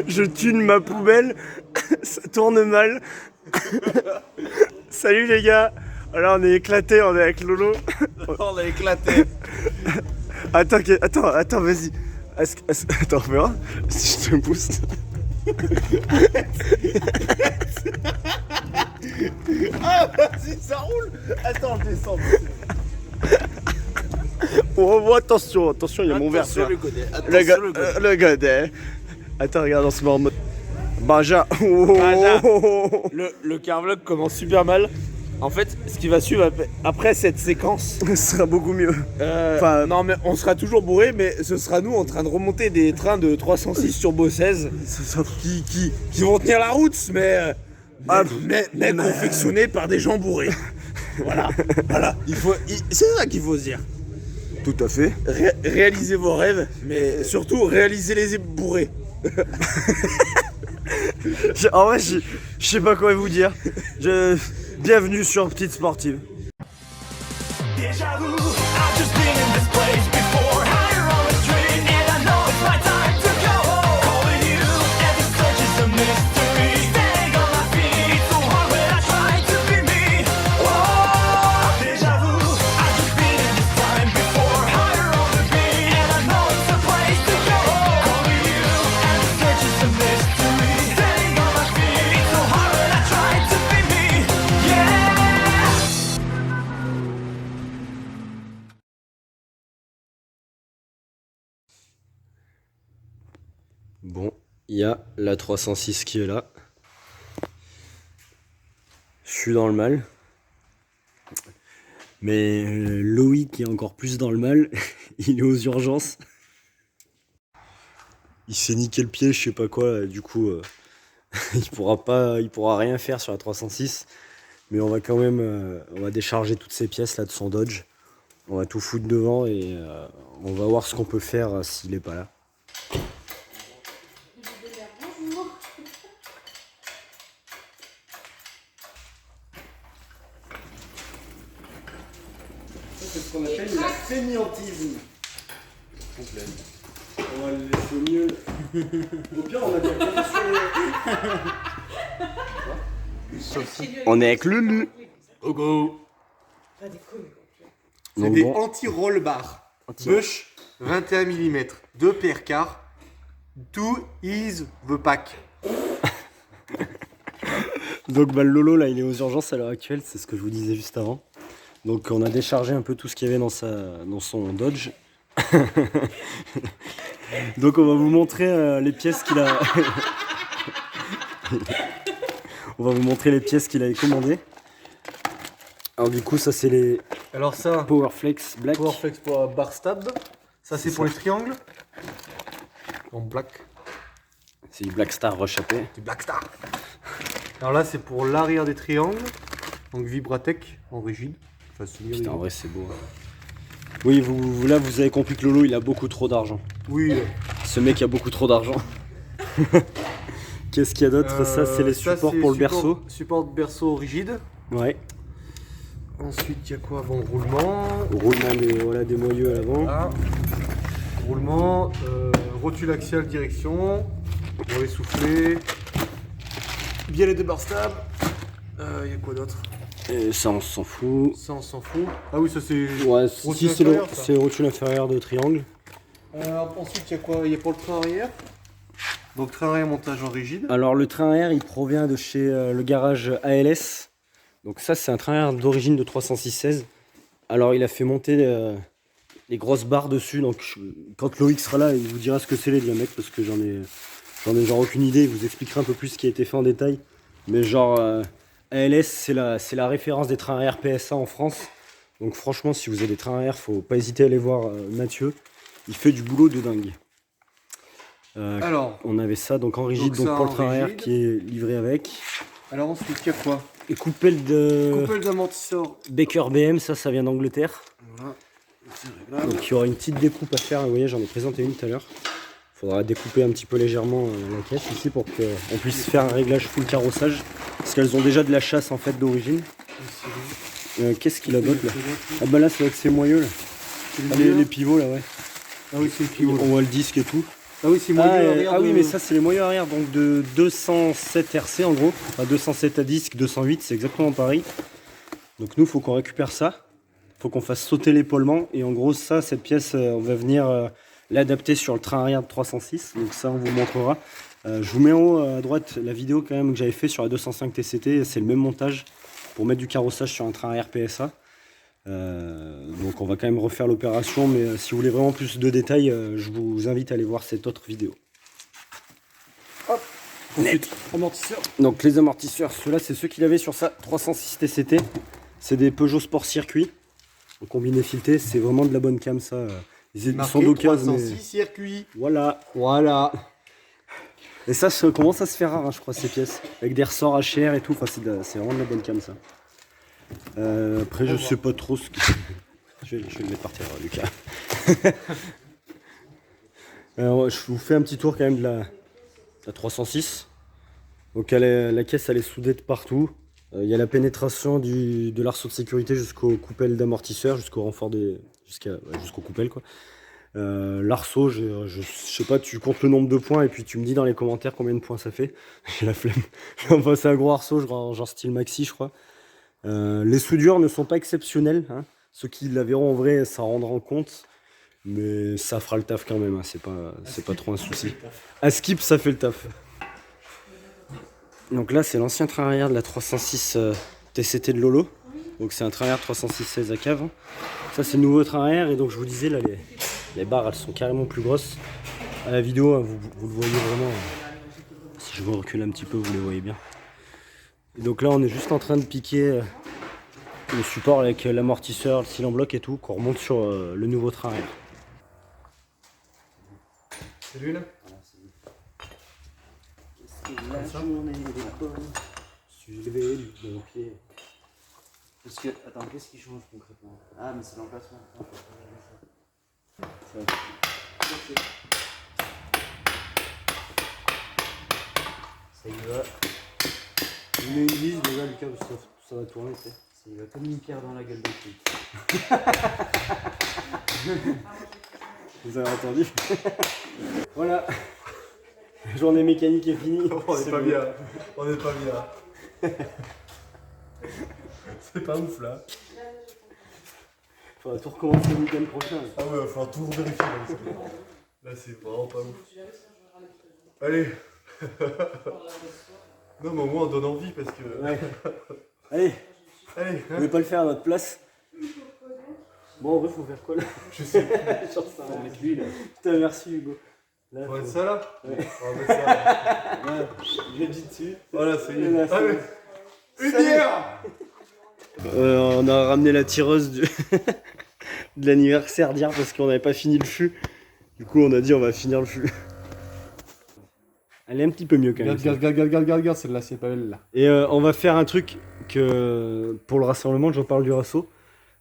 Je tune ma poubelle, ça tourne mal. Salut les gars. Alors on est éclatés, on est avec Lolo. On a éclaté. Attends, vas-y. Attends, fais voir si je te booste. Ah vas-y, ça roule. Attends, je descends. Oh, attention, il y a mon verre. Attention le godet. Attention le godet. Le godet. Attends, regarde, on se met en mode. Benja. Benja. Le carvlog commence super mal. En fait, ce qui va suivre après cette séquence, Ce sera beaucoup mieux. Enfin, non mais on sera toujours bourré, mais ce sera nous en train de remonter des trains de 306 turbo 16 qui vont tenir la route, mais confectionnés par des gens bourrés. Voilà. C'est ça qu'il faut se dire. tout à fait. Réalisez vos rêves, mais surtout réalisez-les bourrés. En vrai, je sais pas quoi vous dire. Bienvenue sur Petite Sportive. Déjà vu, I've just been in this place before. Higher on the street, and I know it's my time to go. Calling you, every search is a mystery. Staying on my feet, it's so hard when I try to be me. Oh, déjà vu, I've just been in this time before. Higher on the beat, and I know it's a place to go. Calling you, every search is a mystery. Staying on my feet, it's so hard when I try to be me. Yeah. Bon, il y a la 306 qui est là. Je suis dans le mal. Mais Loïc est encore plus dans le mal. Il est aux urgences. Il s'est niqué le pied, je sais pas quoi. Du coup, il pourra rien faire sur la 306. Mais on va quand même, on va décharger toutes ces pièces là de son Dodge. On va tout foutre devant et on va voir ce qu'on peut faire s'il est pas là. C'est ce qu'on appelle la fainéantisme. Complet. On va le laisser au mieux. Au pire, on a déjà On est avec Lulu. Go go. C'est Donc des bon. anti-roll bar. Bush 21 mm, 2 PRK. Two is the pack. Donc bah, le Lolo là il est aux urgences à l'heure actuelle, c'est ce que je vous disais juste avant. Donc on a déchargé un peu tout ce qu'il y avait dans son Dodge. Donc on va vous montrer les pièces qu'il a. On va vous montrer les pièces qu'il avait commandées. Alors du coup ça c'est les Alors ça, Powerflex Black. Powerflex pour bar stab. Ça c'est pour les triangles. En black. C'est du Black Star rechappé. Du Black Star. Alors là c'est pour l'arrière des triangles. Donc Vibratech en rigide. Facile. Putain en vrai c'est beau. Oui là vous avez compris que Lolo il a beaucoup trop d'argent. Oui. Ce mec a beaucoup trop d'argent. Qu'est-ce qu'il y a d'autre? Ça c'est les supports pour le berceau. Support de berceau rigide. Ouais. Ensuite il y a quoi avant? Roulement. Roulement des moyeux à l'avant. Là. Roulement. Rotule axiale direction. Pour les souffler. Bien les deux bar stab. Il y a quoi d'autre? Et ça on s'en fout. Ça on s'en fout. Ah oui ça c'est... Ouais, Rotule si c'est le inférieure, ça. rotule inférieur de triangle. Ensuite il y a quoi? Il y a pour le train arrière. Donc train arrière montage en rigide. Alors le train arrière il provient de chez le garage ALS. Donc ça c'est un train arrière d'origine de 306-16. Alors il a fait monter les grosses barres dessus. Donc quand Loïc sera là il vous dira ce que c'est les diamètres parce que j'en ai genre aucune idée. Il vous expliquera un peu plus ce qui a été fait en détail. Mais genre ALS c'est la référence des trains arrière PSA en France. Donc franchement si vous avez des trains arrière faut pas hésiter à aller voir Mathieu. Il fait du boulot de dingue. Alors, on avait ça donc en rigide donc donc ça pour le en train arrière rigide. qui est livré avec. alors ensuite il y a quoi? Et coupelle de Coupelle d'amortisseur. Baker BM, ça vient d'Angleterre. Voilà. C'est réglable. Donc il y aura une petite découpe à faire. Vous voyez j'en ai présenté une tout à l'heure. Il faudra découper un petit peu légèrement la caisse ici pour qu'on puisse faire un réglage full carrossage. Parce qu'elles ont déjà de la chasse en fait d'origine. Qu'est-ce qu'il a d'autre là? Ah bah là c'est avec ces moyeux là. Ah, les pivots là ouais. Ah oui c'est le pivot. On voit le disque et tout. Ah oui, c'est oui, mais ça c'est les moyeux arrière, donc de 207 RC en gros, enfin 207 à disque, 208, c'est exactement pareil. Donc nous, faut qu'on récupère ça, faut qu'on fasse sauter l'épaulement, et en gros ça, cette pièce, on va venir l'adapter sur le train arrière de 306, donc ça on vous montrera. Je vous mets en haut à droite la vidéo quand même que j'avais fait sur la 205 TCT, c'est le même montage pour mettre du carrossage sur un train arrière PSA. Donc on va quand même refaire l'opération, mais si vous voulez vraiment plus de détails, je vous invite à aller voir cette autre vidéo. Hop. Net. Amortisseur. Donc les amortisseurs, ceux-là c'est ceux qu'il avait sur sa 306 TCT. C'est des Peugeot Sport Circuit. En combiné fileté, c'est vraiment de la bonne cam ça. Ils sont d'occasion. 306 circuits. Voilà. Voilà. Et ça commence à se faire rare, hein, je crois, ces pièces. Avec des ressorts HR et tout. Enfin, c'est vraiment de la bonne cam ça. Après, je sais pas trop ce que. Je vais le mettre par terre, Lucas. Alors, je vous fais un petit tour quand même de la 306. Donc, la caisse, elle est soudée de partout. Il y a la pénétration de l'arceau de sécurité jusqu'au coupelle d'amortisseur, jusqu'au renfort jusqu'au coupelle, quoi. L'arceau, je sais pas, tu comptes le nombre de points et puis tu me dis dans les commentaires combien de points ça fait. J'ai la flemme. Enfin, c'est un gros arceau, genre style maxi, je crois. Les soudures ne sont pas exceptionnelles, hein. Ceux qui la verront en vrai, ça rendra compte. Mais ça fera le taf quand même, hein. C'est pas trop un souci. À skip, ça fait le taf. Donc là, c'est l'ancien train arrière de la 306 TCT de Lolo. Donc c'est un train arrière 306-16 à cave. Ça, c'est le nouveau train arrière. Et donc, je vous disais, là, les barres, elles sont carrément plus grosses. À la vidéo, hein, vous le voyez vraiment. Si je vous recule un petit peu, vous les voyez bien. Et donc là, on est juste en train de piquer le support avec l'amortisseur, le cylindre bloc et tout, qu'on remonte sur le nouveau train arrière. C'est lui là? La journée des pommes, suivez du bon pied. Parce que, attends, qu'est-ce qui change concrètement? Ah, mais c'est l'emplacement. Ça y va. Il met une vis déjà, Lucas, parce que ça va tourner, tu sais. Ça y va comme une pierre dans la gueule de truc. Vous avez entendu? Voilà. La journée mécanique est finie. On est pas bien. On est pas bien. C'est pas ouf là. Faudra tout recommencer le week-end prochain. Ah ouais, il va falloir tout vérifier. Là, c'est vraiment pas ouf. Allez. Non, mais au moins on donne envie parce que. Ouais. Allez, Allez, vous voulez pas le faire à notre place? Bon, en vrai, faut faire quoi là? je sais. J'en sais rien. Avec lui là. Putain, merci Hugo. Là, On va mettre faut- ça là? Ouais. On va mettre ça là. Ouais, j'ai dit dessus. Voilà, c'est Et là, une. c'est Allez. bon. Une Salut. bière! On a ramené la tireuse de l'anniversaire d'hier parce qu'on n'avait pas fini le fût. Du coup, on a dit on va finir le fût. Elle est un petit peu mieux quand même. Regarde, celle-là, c'est pas elle là. Et on va faire un truc que pour le rassemblement, j'en parle du rasso.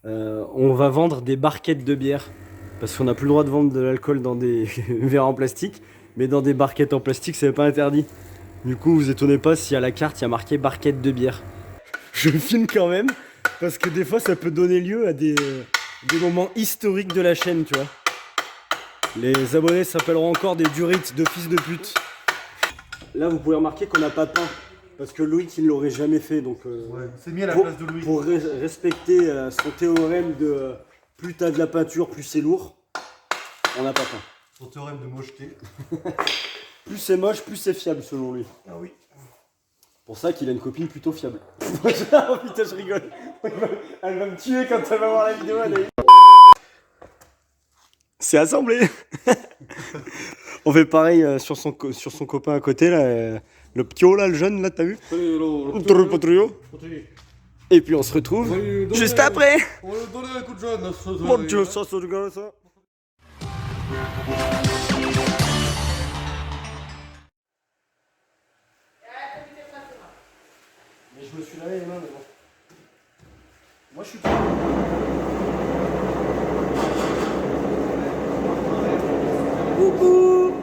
On va vendre des barquettes de bière. Parce qu'on n'a plus le droit de vendre de l'alcool dans des verres en plastique. Mais dans des barquettes en plastique, c'est pas interdit. Du coup, vous étonnez pas si à la carte, il y a marqué barquette de bière. Je filme quand même. Parce que des fois, ça peut donner lieu à des moments historiques de la chaîne, tu vois. Les abonnés s'appelleront encore des durites de fils de pute. Là, vous pouvez remarquer qu'on n'a pas peint. Parce que Loïc, il l'aurait jamais fait. Donc, Ouais, c'est mis à la pour, place de Louis. pour respecter son théorème de plus t'as de la peinture, plus c'est lourd, on n'a pas peint. Son théorème de mocheté. Plus c'est moche, plus c'est fiable selon lui. Ah oui. Pour ça qu'il a une copine plutôt fiable. Oh putain, je rigole. Elle va me tuer quand elle va voir la vidéo. C'est assemblé. On fait pareil sur son copain à côté, là, le ptio, là, le jeune, là, t'as vu? Le trio. Et puis on se retrouve juste après. On va lui donner un coup de jeune. Mon Dieu, ça se rigole, ça. Mais je me suis lavé les mains, mais bon. Moi, je suis pas. Coucou.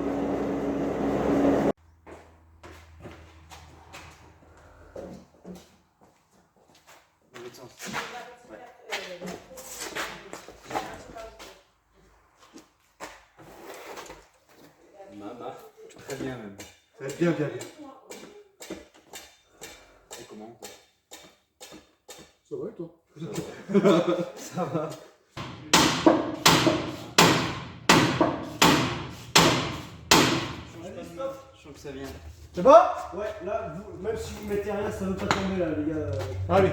Très bien même. Ça va être bien. C'est comment toi? Ça va et toi? Ça va. Je sens que ça vient. C'est bon? Ouais, là, même si vous mettez rien, ça veut pas tomber là, les gars. Allez.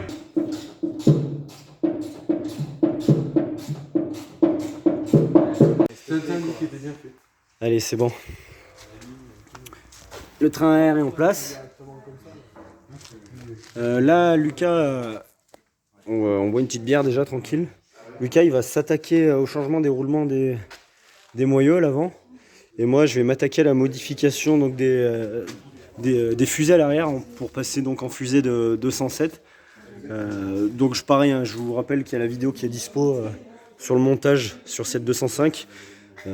C'est indiqué, t'es bien fait. Allez, c'est bon. Le train à air est en place. Là, Lucas, on boit une petite bière déjà, tranquille. Lucas, il va s'attaquer au changement des roulements des moyeux à l'avant. Et moi, je vais m'attaquer à la modification donc, des fusées à l'arrière pour passer donc en fusée de 207. Donc pareil, hein, je vous rappelle qu'il y a la vidéo qui est dispo sur le montage sur cette 205.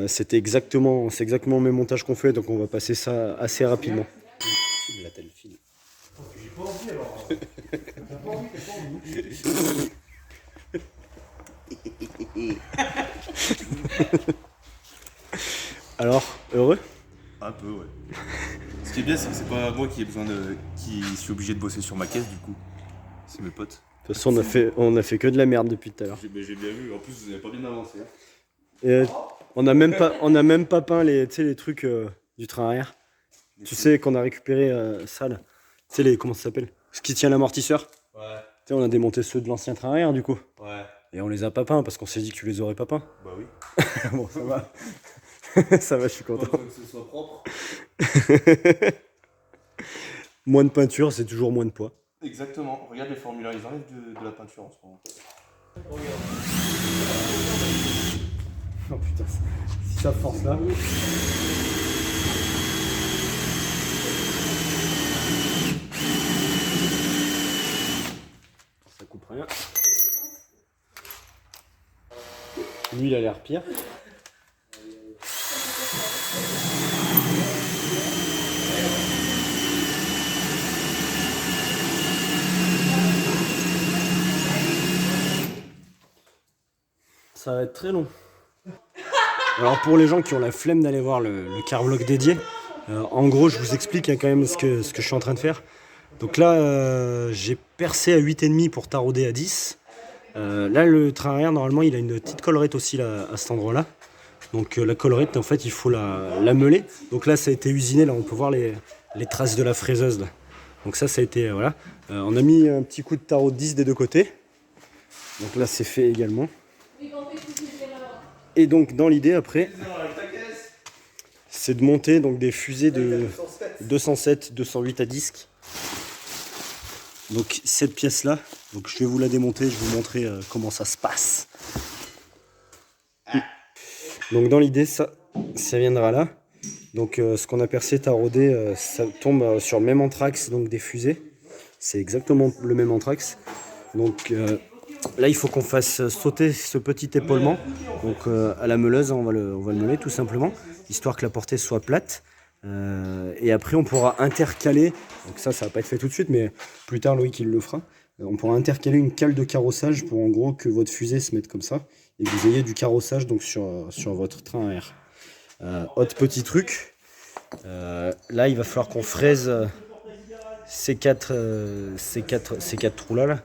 C'est exactement le même montage qu'on fait, donc on va passer ça assez rapidement. Là, t'as le fil. J'ai pas envie alors. T'as pas envie. Alors, heureux? Un peu, ouais. Ce qui est bien, c'est que c'est pas moi qui suis obligé de bosser sur ma caisse, du coup. C'est mes potes. De toute façon, on a fait que de la merde depuis tout à l'heure. J'ai bien vu. En plus, vous avez pas bien avancé. Et, on a même pas peint les trucs du train arrière. Tu sais qu'on a récupéré ça là. Tu sais comment ça s'appelle? Ce qui tient l'amortisseur. Ouais. Tu sais, on a démonté ceux de l'ancien train arrière du coup. Ouais. Et on les a pas peints parce qu'on s'est dit que tu les aurais pas peints. Bah oui. Bon, ça va. Ça va, je suis content. Faut que ce soit propre. Moins de peinture, c'est toujours moins de poids. Exactement. Regarde les formulaires, ils enlèvent de la peinture en ce moment. Oh putain, si ça force là. Ça coupe rien. Lui, il a l'air pire. Ça va être très long. Alors pour les gens qui ont la flemme d'aller voir le carvlog dédié, en gros je vous explique quand même ce que je suis en train de faire. Donc là j'ai percé à 8,5 pour tarauder à 10. Là le train arrière normalement il a une petite collerette aussi là, à cet endroit là. Donc la collerette en fait il faut la meuler. Donc là ça a été usiné, là on peut voir les traces de la fraiseuse là. Donc ça a été voilà. On a mis un petit coup de tarot de 10 des deux côtés. Donc là c'est fait également. Et donc dans l'idée après, c'est de monter donc des fusées de 207, 208 à disque. Donc cette pièce là, donc je vais vous la démonter, je vais vous montrer comment ça se passe. Donc dans l'idée ça viendra là. Donc ce qu'on a percé, taraudé, ça tombe sur le même anthrax donc des fusées. C'est exactement le même anthrax. Donc là, il faut qu'on fasse sauter ce petit épaulement. Donc à la meuleuse, on va le meuler tout simplement, histoire que la portée soit plate. Et après, on pourra intercaler. Donc ça va pas être fait tout de suite, mais plus tard, Loïc, il le fera. On pourra intercaler une cale de carrossage pour en gros que votre fusée se mette comme ça et que vous ayez du carrossage donc sur votre train à air. Autre petit truc. Là, il va falloir qu'on fraise ces quatre trous là.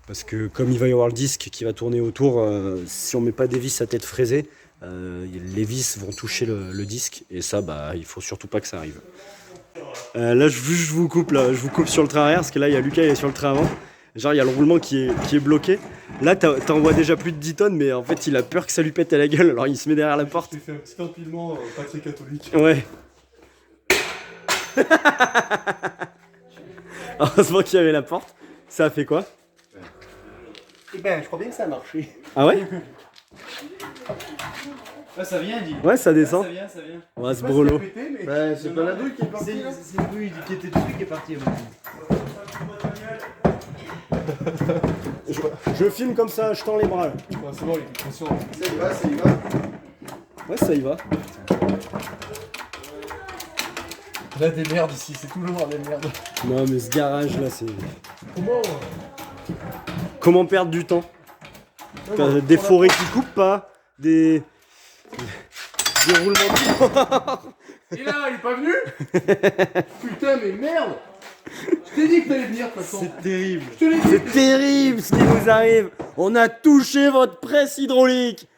Parce que comme il va y avoir le disque qui va tourner autour, si on met pas des vis à tête fraisée, les vis vont toucher le disque et ça, il faut surtout pas que ça arrive. Là, je vous coupe sur le train arrière parce que là, il y a Lucas, il est sur le train avant. Genre, il y a le roulement qui est bloqué. Là, t'en vois déjà plus de 10 tonnes, mais en fait, il a peur que ça lui pète à la gueule, alors il se met derrière la porte. Tu fais un petit empilement pas très catholique. Ouais. Heureusement qu'il y avait la porte. Ça a fait quoi? Eh ben, je crois bien que ça a marché. Ah ouais? Là, ça vient, dis. Ouais, ça descend. Ça vient. On va se brûler. Bah, c'est pas la douille qui est partie là. C'est le bruit qui était dessus qui est parti. Je filme comme ça, je tends les bras. Là. Ouais, c'est bon, il est conscient. Ça y va, ça y va. Ouais, ça y va. Là, des merdes ici, c'est toujours des merdes. Non, mais ce garage là, c'est. Comment perdre du temps? Des forêts qui coupent pas, des roulements de Et là, il est pas venu. Putain, mais merde. Je t'ai dit que t'allais venir de toute façon. C'est terrible. Je te l'ai dit. C'est terrible ce qui nous arrive. On a touché votre presse hydraulique.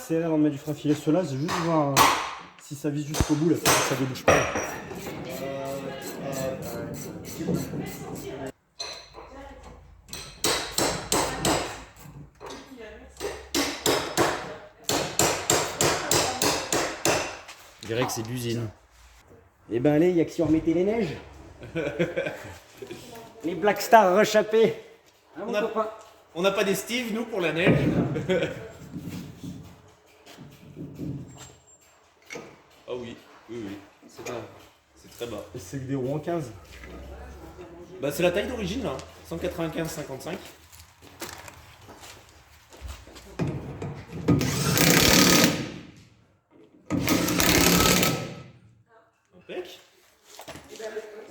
C'est là, on met du frein filet cela, c'est juste voir si ça vise jusqu'au bout là, ça débouche pas. Je dirais que c'est d'usine. Eh ben allez, y'a que si on remettait les neiges. Les Black Stars rechappés. Hein, mon copain. On n'a pas des Steve, nous, pour la neige. Ah oui, oui. C'est bas. C'est très bas. Et c'est que des roues en 15. Bah c'est la taille d'origine là. 195-55. Impec.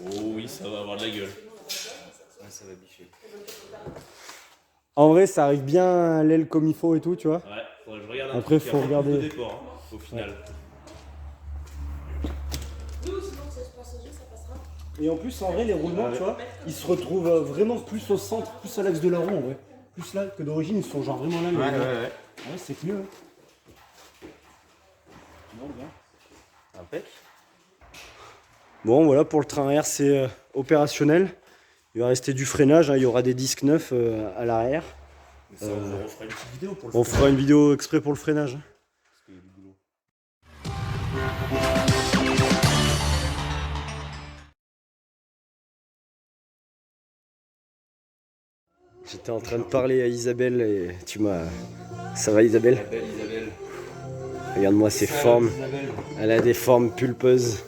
Oh oui, ça va avoir de la gueule. Ouais, ça va bicher. En vrai, ça arrive bien à l'aile comme il faut et tout, tu vois. Ouais, faudrait que je regarde. Après, truc, faut il y a pas regarder. beaucoup de décor, hein, au final. Et en plus, en vrai, les roulements, tu vois, ils se retrouvent vraiment plus au centre, plus à l'axe de la roue, en vrai. Plus là que d'origine, ils sont genre vraiment là. Ouais. Ouais, c'est mieux. Hein. Non, bien. Impec. Bon, voilà, pour le train arrière, c'est opérationnel. Il va rester du freinage, hein, il y aura des disques neufs à l'arrière. Ça, on fera une petite vidéo pour le On fera une vidéo exprès pour le freinage. Hein. Parce qu'il y a du boulot. J'étais en train de parler à Isabelle et tu m'as... Ça va Isabelle? Belle Isabelle. Regarde-moi ses formes. Elle a des formes pulpeuses.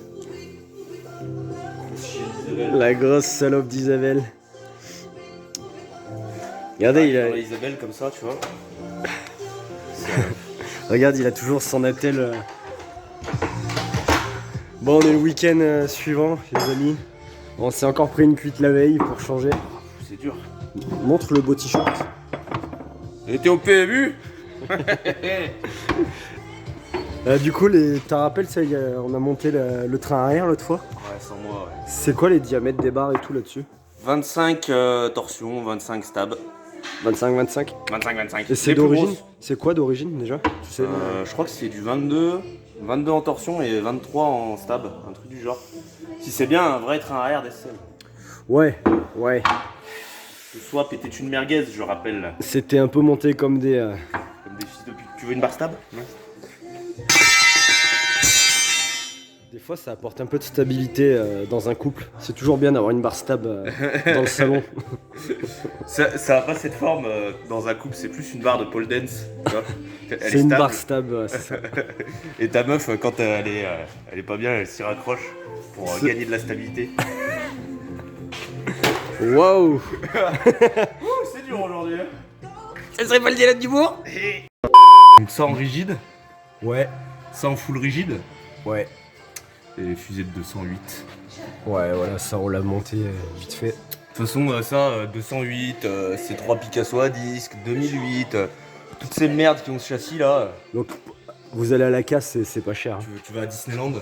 La grosse salope d'Isabelle. Regardez, il a... Isabelle comme ça, tu vois. Regarde, il a toujours son attel. Bon, on est le week-end suivant, les amis. On s'est encore pris une cuite la veille pour changer. C'est dur. Montre le beau t-shirt. Elle était au PMU. Du coup, t'as rappelé, ça, on a monté le train arrière l'autre fois. Ouais, sans moi, ouais. C'est quoi les diamètres des barres et tout là-dessus? 25 torsions, 25 stabs. 25-25. 25-25. Et c'est Les plus d'origine? grosses. C'est quoi d'origine déjà? Tu sais, Je crois que c'est du 22 en torsion et 23 en stab, un truc du genre. Si c'est bien un vrai train arrière d'SL. Ouais. Ce soit pété une merguez, je rappelle. Là. C'était un peu monté comme des... Comme des fils de pute. Tu veux une barre stab? Ouais. Des fois, ça apporte un peu de stabilité dans un couple. C'est toujours bien d'avoir une barre stab dans le salon. Ça a pas cette forme dans un couple, c'est plus une barre de pole dance. Tu vois. Elle C'est est une stable. barre stab, c'est ça. Et ta meuf, quand elle est pas bien, elle s'y raccroche pour gagner de la stabilité. Waouh! C'est dur aujourd'hui. Ça serait pas le dialogue d'humour? Donc ça en rigide, Ouais. ça en full rigide. Ouais. Et fusée de 208. Ouais, voilà, ça on l'a monté vite fait. De toute façon, 208, c'est 3 Picasso à disque, 2008, toutes ces merdes qui ont ce châssis là. Donc, vous allez à la casse, c'est pas cher. Hein. Tu vas à Disneyland.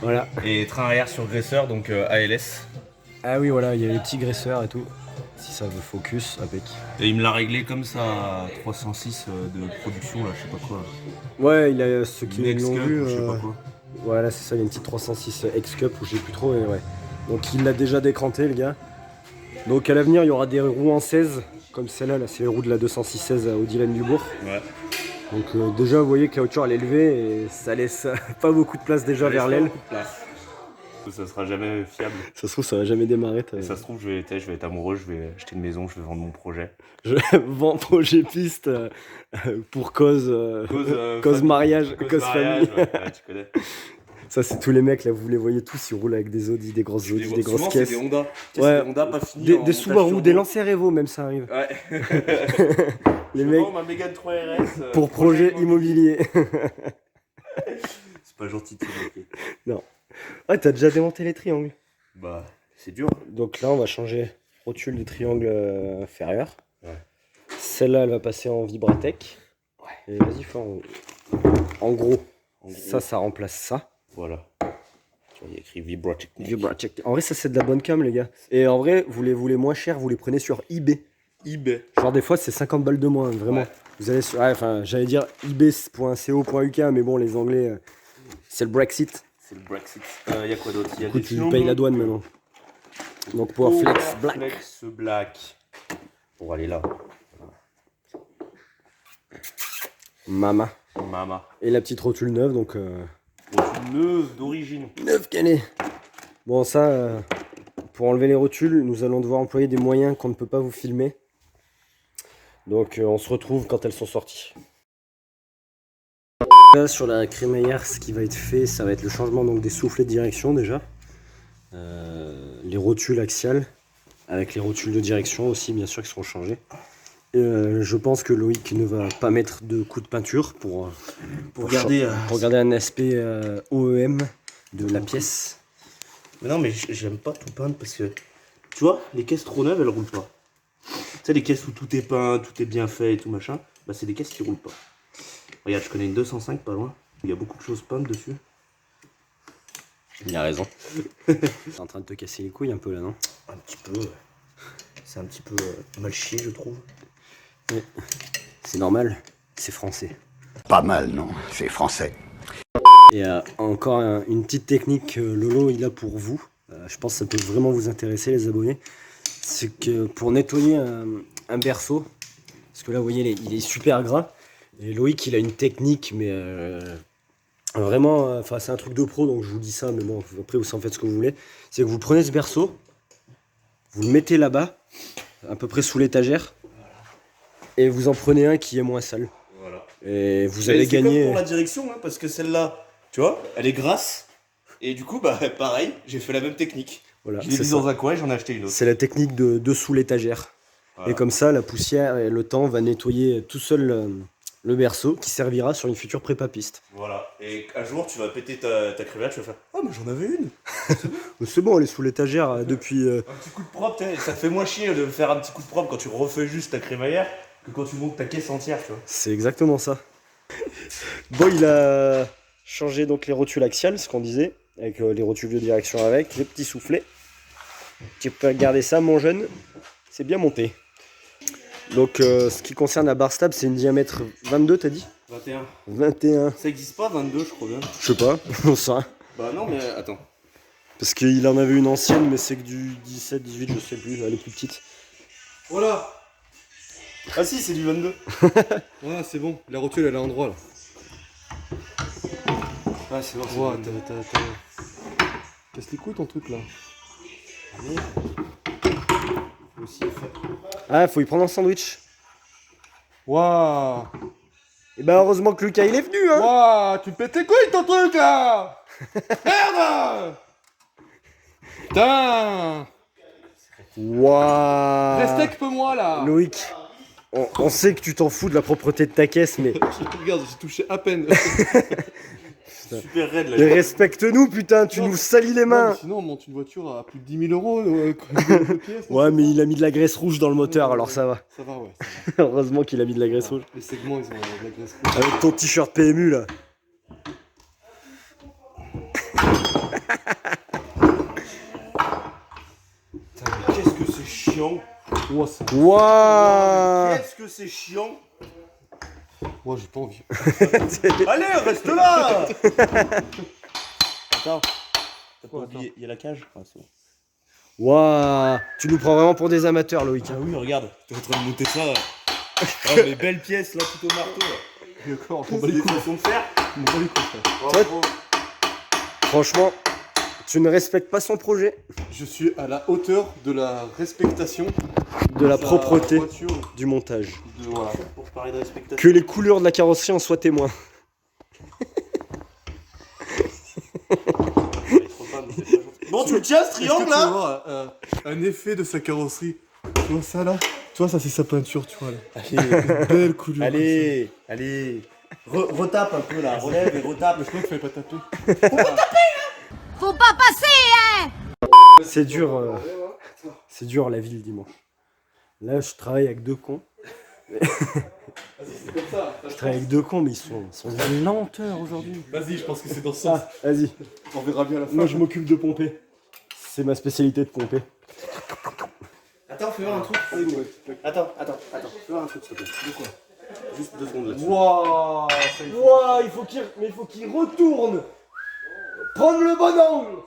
Voilà. Et train arrière sur graisseur, donc ALS. Ah oui, voilà, il y a les petits graisseurs et tout. Si ça veut focus, impec. Et il me l'a réglé comme ça à 306 de production là, je sais pas quoi. Ouais, il a ceux qui Une l'ont X-Cup, vu. je sais pas quoi. Voilà, c'est ça, il y a une petite 306 X-Cup où j'ai plus trop, mais ouais. Donc il l'a déjà décranté, le gars. Donc à l'avenir, il y aura des roues en 16, comme celle-là, là, c'est les roues de la 206-16 au Dylan Dubourg. Ouais. Donc déjà, vous voyez que la hauteur elle est élevée et ça laisse pas beaucoup de place déjà vers l'aile. Ça sera jamais fiable. Ça se trouve, ça va jamais démarrer. Et ça se trouve, je vais être amoureux, je vais acheter une maison, je vais vendre mon projet. Je vends projet piste pour cause mariage, cause famille. Ouais, tu connais. Ça, c'est tous les mecs là, vous les voyez tous, ils roulent avec des Audi, des grosses Audi, des grosses Souvent, caisses. c'est des Honda. Tu sais, Ouais. c'est des Honda pas finis. Des Subaru, des Lancia Evo, même ça arrive. Ouais. Les Je mecs, vends ma Mégane 3 RS. pour projet immobilier. pas gentil de se moquer. Ouais, t'as déjà démonté les triangles. Bah, c'est dur. Donc là, on va changer rotule de triangle inférieur. Ouais. Celle-là, elle va passer en Vibratech. Et vas-y, fais en gros. En gros. Ça remplace ça. Voilà. Tu vois, il y a écrit Vibratechnique. Vibratech. En vrai, ça, c'est de la bonne cam, les gars. Et en vrai, vous les moins chers, vous les prenez sur eBay. eBay. Genre, des fois, c'est 50 balles de moins, vraiment. Ouais. Vous allez sur. Ouais, enfin, j'allais dire ebay.co.uk, mais bon, les Anglais, c'est le Brexit. C'est le Brexit. Il y a quoi d'autre? Il y a Du coup, des tu films. payes la douane maintenant. Donc, Powerflex Black. Powerflex Black. Pour aller là. Mama. Mama. Et la petite rotule neuve, donc. Rotule neuve d'origine. Neuve qu'elle est. Bon, ça, pour enlever les rotules, nous allons devoir employer des moyens qu'on ne peut pas vous filmer. Donc, on se retrouve quand elles sont sorties. Là, sur la crémaillère, ce qui va être fait, ça va être le changement donc, des soufflets de direction déjà. Les rotules axiales, avec les rotules de direction aussi, bien sûr, qui seront changées. Je pense que Loïc ne va pas mettre de coup de peinture pour garder, garder un aspect OEM de la pièce. Mais non, mais j'aime pas tout peindre parce que, tu vois, les caisses trop neuves, elles roulent pas. Tu sais, les caisses où tout est peint, tout est bien fait et tout machin, bah c'est des caisses qui roulent pas. Regarde, je connais une 205 pas loin, il y a beaucoup de choses peintes dessus. Il a raison. T'es en train de te casser les couilles un peu là, non? Un petit peu, c'est un petit peu mal chié, je trouve. C'est normal, c'est français. Pas mal, non? C'est français. Et encore une petite technique que Lolo il a pour vous. Je pense que ça peut vraiment vous intéresser les abonnés. C'est que pour nettoyer un berceau, parce que là vous voyez il est super gras. Et Loïc il a une technique mais vraiment, enfin c'est un truc de pro donc je vous dis ça mais bon après vous en faites ce que vous voulez. C'est que vous prenez ce berceau, vous le mettez là-bas, à peu près sous l'étagère. Et vous en prenez un qui est moins sale. Voilà. Et vous Mais allez c'est gagner. comme pour la direction, hein, parce que celle-là, tu vois, elle est grasse. Et du coup, bah pareil, j'ai fait la même technique. Voilà, Je l'ai c'est mis ça. dans un coin et j'en ai acheté une autre. C'est la technique de dessous l'étagère. Voilà. Et comme ça, la poussière et le temps va nettoyer tout seul le berceau qui servira sur une future prépa piste. Voilà. Et un jour, tu vas péter ta crémaillère, tu vas faire « Oh, mais j'en avais une !» C'est bon, elle est sous l'étagère depuis. Un petit coup de propre, ça te fait moins chier de faire un petit coup de propre quand tu refais juste ta crémaillère que quand tu montes ta caisse entière, tu vois. C'est exactement ça. Bon, il a changé donc les rotules axiales, ce qu'on disait, avec les rotules de direction avec, les petits soufflets. Tu peux regarder ça, mon jeune. C'est bien monté. Donc, ce qui concerne la barre stable, c'est une diamètre 22, t'as dit? 21. 21. Ça existe pas, 22, je crois bien. Je sais pas, on sait rien. Bah non, mais attends. Parce qu'il en avait une ancienne, mais c'est que du 17, 18, je sais plus, elle est plus petite. Voilà. Ah si, c'est du 22. Ouais, c'est bon. La rotule, elle est à l'endroit là. Ah, c'est bon, c'est Ouais, du 22. t'as. Casse les couilles ton truc là. Ah, faut y prendre un sandwich. Waouh. Et bah, heureusement que Lucas il est venu, hein. Waouh, tu pètes les couilles ton truc là. Merde. Putain. Waouh. Respecte-moi là. Loïc, on sait que tu t'en fous de la propreté de ta caisse, mais Regarde, j'ai touché à peine. Super raide là. respecte-nous, putain, tu Non, nous salis les Non, mains. mais sinon, on monte une voiture à plus de 10 000 euros. De pièces, Ouais, mais il a mis de la graisse rouge dans le moteur, alors ça va. Ça va, ouais. Heureusement qu'il a mis de la graisse rouge. Les segments, ils ont de la graisse rouge. Avec ton t-shirt PMU là. Putain, mais qu'est-ce que c'est chiant. Ouah, c'est... Waouh. Qu'est-ce que c'est chiant. Ouah, j'ai pas envie. Allez, reste là. Attends. T'as pas Quoi, oublié, il y a la cage. Ah, c'est bon. Waouh. Tu nous prends vraiment pour des amateurs, Loïc. Ah oui, regarde, t'es en train de monter ça. Oh, les belles pièces là, tout au marteau. Là. D'accord, on C'est va les des couilles. façons de faire. On va les couilles, frère. Bravo. Franchement, tu ne respectes pas son projet. Je suis à la hauteur de la respectation De la sa propreté voiture. du montage. Voilà. Pour parler de respectation. Que les couleurs de la carrosserie en soient témoins. Bon, tu le tiens ce Est-ce que triangle tu vas là. voir un effet de sa carrosserie? Tu vois ça là? Tu vois ça c'est sa peinture, tu vois là. Une belle couleur. Allez, allez. Retape un peu là, relève et retape. Je crois qu'il fallait pas taper. Faut pas passer, hein! C'est dur, c'est dur la ville dimanche. Là, je travaille avec deux cons. Je travaille avec deux cons, mais ils sont d'une lenteur aujourd'hui. Vas-y, je pense que c'est dans ce sens. Ah, vas-y. On verra bien à la fin. Moi, je m'occupe de pomper. C'est ma spécialité de pomper. Attends, fais voir un truc. Attends. Fais voir un truc, s'il te plaît. De quoi? Juste 2 secondes là-dessus. Waouh, il faut qu'il retourne. Prendre le bon angle.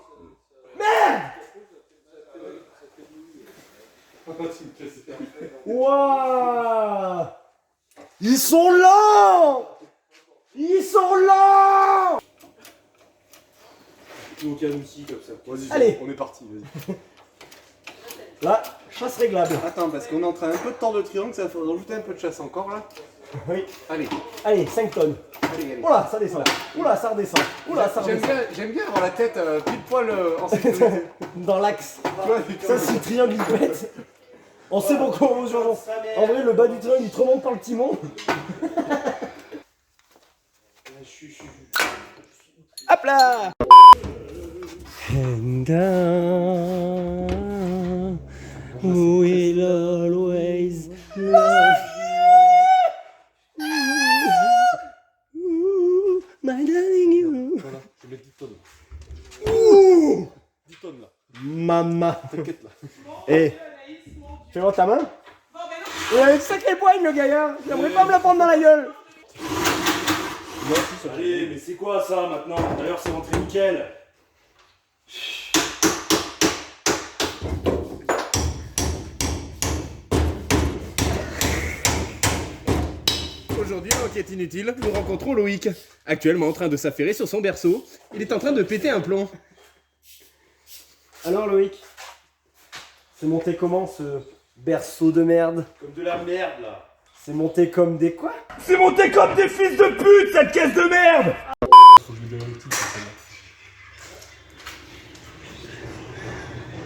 Waouh, ils sont lents. Aucun outil comme ça. Vas-y, Allez. on est parti, vas-y. Là, chasse réglable. Attends, parce qu'on est en train un peu de tordre le triangle, ça va falloir rajouter un peu de chasse encore là. Oui. Allez, 5 tonnes. allez. Oula, ça descend. Oula, ça redescend. Oula, ça redescend. J'aime bien avoir la tête pile poil en sécurité. Dans l'axe. Tu vois, Ça, c'est le triangle il pète. On sait pourquoi on urgence. En vrai, le bas du triangle il te remonte par le timon. Hop là. And I will always love you, my darling you. Voilà, je mets 10 tonnes. 10 tonnes là. Mama. T'inquiète là. Eh, fais-moi ta main. Il a une sacrée poigne le gaillard. J'aimerais pas me la prendre dans la gueule. Allez, mais c'est quoi ça maintenant? D'ailleurs, c'est rentré nickel. Aujourd'hui, enquête inutile, nous rencontrons Loïc, actuellement en train de s'affairer sur son berceau. Il est en train de péter un plomb. Alors Loïc, c'est monté comment ce berceau de merde? Comme de la merde là. C'est monté comme des quoi? C'est monté comme des fils de pute, cette caisse de merde! Faut que je lui donne un outil, ça.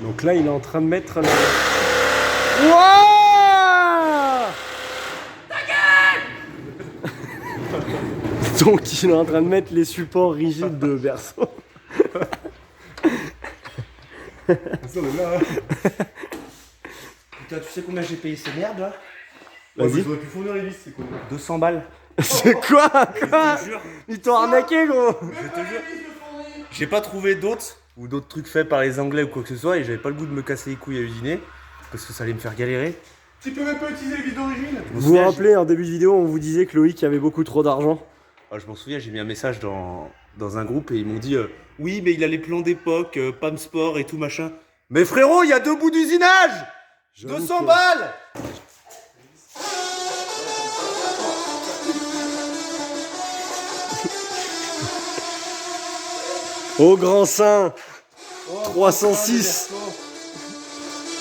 Donc là, il est en train de mettre la... Wouah! Donc il est en train de mettre les supports rigides de berceau. Ça, on est là. Putain, tu sais combien j'ai payé ces merdes là? Vas-y. J'aurais pu fournir les listes, c'est quoi? 200 balles. C'est quoi? Quoi? Ils t'ont arnaqué gros. Je te jure. J'ai pas trouvé d'autres ou d'autres trucs faits par les Anglais ou quoi que ce soit et j'avais pas le goût de me casser les couilles à usiner parce que ça allait me faire galérer. Tu peux même pas utiliser les vis d'origine. Vous vous rappelez, en début de vidéo, on vous disait que Loïc avait beaucoup trop d'argent. Je m'en souviens, j'ai mis un message dans un groupe et ils m'ont dit oui, mais il a les plans d'époque, Pam Sport et tout machin. Mais frérot, il y a 2 bouts d'usinage. 200 balles. Au grand sein 306,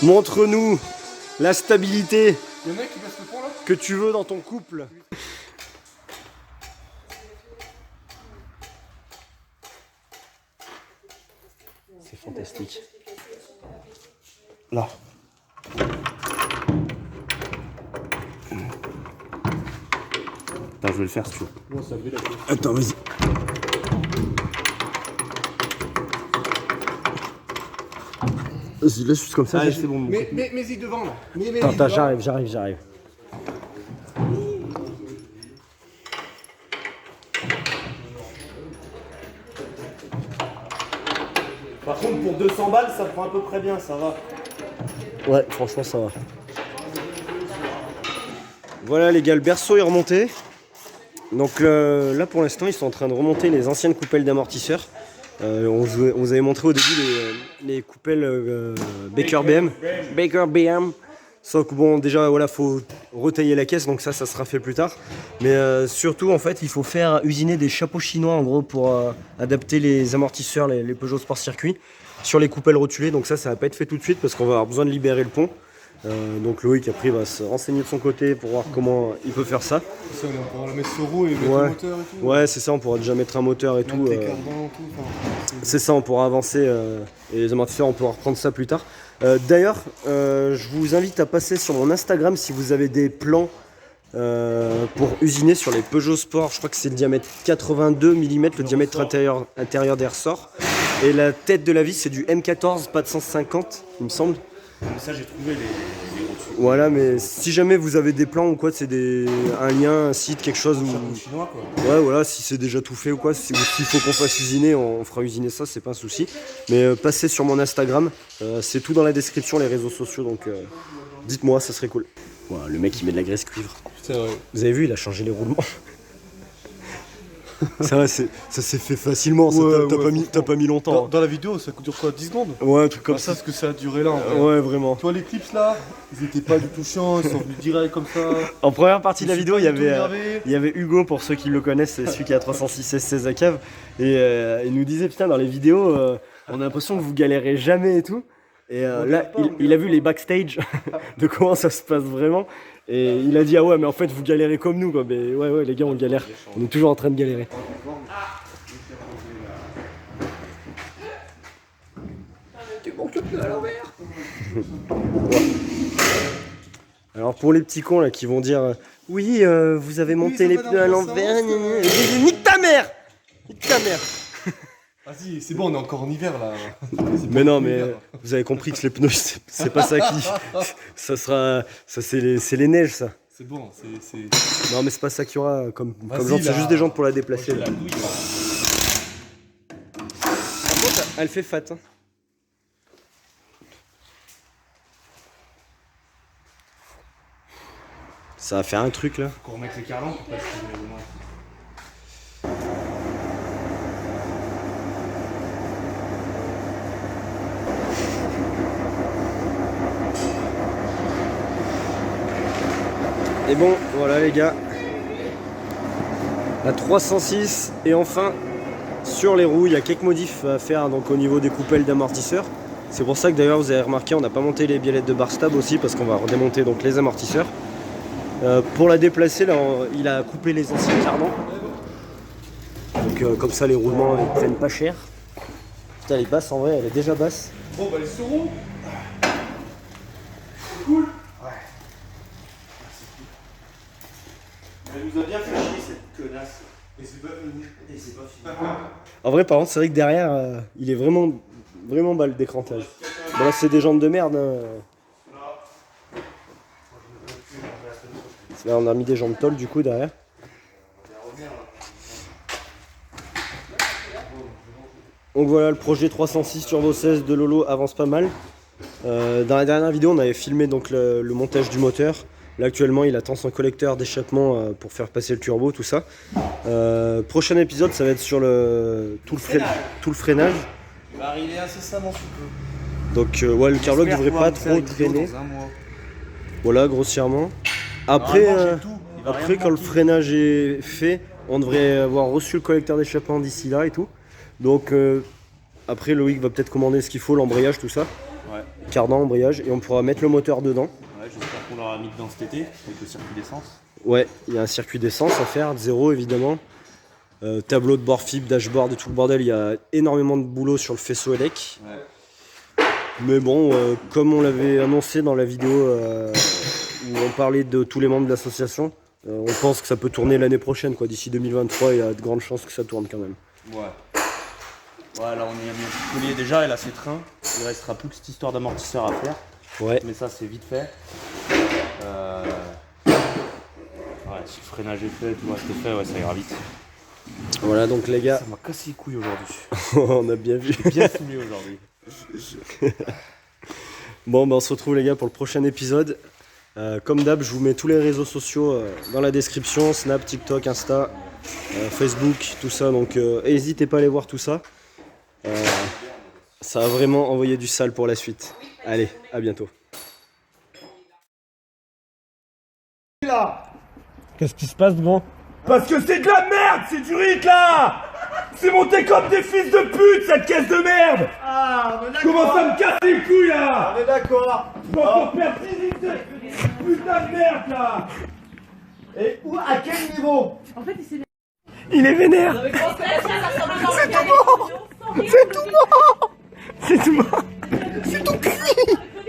montre-nous la stabilité Y'en a qui passe le pont là? que tu veux dans ton couple. C'est fantastique. Là. Attends, je vais le faire si tu veux. Non, ça fait la chose. Attends, vas-y. Vas-y, laisse juste comme ça. Allez, c'est bon. mon Mais, truc. mets-y devant là. Mets-y Attends, devant. j'arrive. Par contre, pour 200 balles, ça prend à peu près bien, ça va. Ouais, franchement, ça va. Voilà, les gars, le berceau est remonté. Donc là, pour l'instant, ils sont en train de remonter les anciennes coupelles d'amortisseurs. On vous avait montré au début les coupelles Baker BM. Sauf que bon, déjà, voilà, faut retailler la caisse, donc ça sera fait plus tard. Mais surtout, en fait, il faut faire usiner des chapeaux chinois, en gros, pour adapter les amortisseurs, les Peugeot Sport Circuit, sur les coupelles rotulées. Donc ça va pas être fait tout de suite parce qu'on va avoir besoin de libérer le pont. Donc Loïc après va se renseigner de son côté pour voir comment il peut faire ça. Ça, on pourra la mettre sur roue et mettre Ouais. le moteur et tout. Ouais, c'est ça, on pourra déjà mettre un moteur et tout. Mettre tes cardans, tout. Enfin, C'est ça, on pourra avancer et les amortisseurs, on pourra reprendre ça plus tard. D'ailleurs, je vous invite à passer sur mon Instagram si vous avez des plans pour usiner sur les Peugeot Sport. Je crois que c'est le diamètre 82 mm, le diamètre intérieur des ressorts. Et la tête de la vis, c'est du M14, pas de 150, il me semble. Mais ça, j'ai trouvé les gros trucs. Voilà, mais si jamais vous avez des plans ou quoi, c'est un lien, un site, quelque chose où... Chinois, quoi. Ouais, voilà, si c'est déjà tout fait ou quoi, s'il faut qu'on fasse usiner, on fera usiner ça, c'est pas un souci. Mais passez sur mon Instagram, c'est tout dans la description, les réseaux sociaux, donc dites-moi, ça serait cool. Voilà, le mec il met de la graisse cuivre. C'est vrai. Vous avez vu, il a changé les roulements. Ça s'est fait facilement, ça, Ouais, t'as pas mis longtemps. Dans la vidéo, ça dure quoi, 10 secondes? Ouais, un truc comme Ça, ça. ce que ça a duré là en vrai. Ouais, vraiment. Tu vois les clips là, ils étaient pas du tout chiants, ils sont venus direct comme ça. En première partie de la vidéo, il y Tout énervé. avait Hugo, pour ceux qui le connaissent, c'est celui qui a 306 16 à cave. Et il nous disait, putain, dans les vidéos, on a l'impression que vous galérez jamais et tout. Et là, il a vu les backstage de comment ça se passe vraiment. Et il a dit, ah ouais, mais en fait, vous galérez comme nous, quoi. Mais ouais, les gars, on galère. On est toujours en train de galérer. Alors pour les petits cons là qui vont dire oui vous avez monté les pneus à l'envers, nique ta mère. Nique ta mère. Vas-y, c'est bon, on est encore en hiver là. Mais non, mais vous avez compris que les pneus c'est pas ça qui ça c'est les neiges ça. C'est bon, c'est. Non mais c'est pas ça qu'il y aura comme Vas-y, jantes, c'est là. juste des jantes pour la déplacer. La douille, là. Par contre, elle fait fat hein. Ça va faire un truc là. Faut qu'on remette les carlants pour passer les roulements. Et bon, voilà les gars. La 306 et enfin sur les roues, il y a quelques modifs à faire donc au niveau des coupelles d'amortisseurs. C'est pour ça que d'ailleurs vous avez remarqué, on n'a pas monté les biellettes de bar stab aussi parce qu'on va redémonter donc les amortisseurs. Pour la déplacer, là, il a coupé les anciens cardans. Donc comme ça les roulements ils prennent pas cher. Putain elle est basse en vrai, elle est déjà basse. Bon, bah les sauron. Elle nous a bien fait chier cette connasse. Et c'est pas fini. Et c'est pas fini. En vrai par contre c'est vrai que derrière il est vraiment bas le décrantage. Bon là c'est des jantes de merde hein. Là on a mis des jantes tôle du coup derrière. Donc voilà, le projet 306 Turbo 16 de Lolo avance pas mal. Dans la dernière vidéo on avait filmé donc le montage du moteur. Là actuellement il attend son collecteur d'échappement pour faire passer le turbo, tout ça. Prochain épisode ça va être sur tout le freinage. Il va arriver incessamment sous peu. Donc ouais le carlock devrait pas trop traîner. Dans un mois. Voilà grossièrement. Après, quand le freinage est fait, on devrait avoir reçu le collecteur d'échappement d'ici là et tout. Donc après Loïc va peut-être commander ce qu'il faut, l'embrayage, tout ça. Ouais. Cardan, embrayage, et on pourra mettre le moteur dedans. Ouais, j'espère qu'on l'aura mis dedans cet été, avec le circuit d'essence. Ouais, il y a un circuit d'essence à faire, de zéro évidemment. Tableau de bord fibre, dashboard et tout le bordel, il y a énormément de boulot sur le faisceau élec. Ouais. Mais bon, comme on l'avait annoncé dans la vidéo où on parlait de tous les membres de l'association, on pense que ça peut tourner l'année prochaine, quoi. D'ici 2023, il y a de grandes chances que ça tourne quand même. Ouais. Ouais, là on est mis un petit collier déjà, et là c'est train. Il restera plus que cette histoire d'amortisseur à faire. Ouais. Mais ça c'est vite fait. Ouais, si le freinage est fait, tout reste fait, ouais, ça ira vite. Voilà donc les gars, Ça m'a cassé les couilles aujourd'hui. on a bien vu. Bien saoulé aujourd'hui. Bon, bah on se retrouve les gars pour le prochain épisode. Comme d'hab, je vous mets tous les réseaux sociaux dans la description, Snap, TikTok, Insta, Facebook, tout ça. Donc n'hésitez pas à aller voir tout ça. Ça va vraiment envoyer du sale pour la suite. Allez, à bientôt. Qu'est-ce qui se passe, grand? Parce que c'est de la merde, c'est du riz là. C'est monté comme des fils de pute cette caisse de merde. Ah, on est Commence à me casser les couilles là. On est d'accord. Je vais encore perdre 10 litres de putain de merde là. Et où, à quel niveau? Il est vénère! C'est tout bon! C'est tout bon! C'est tout bon! C'est tout cuit!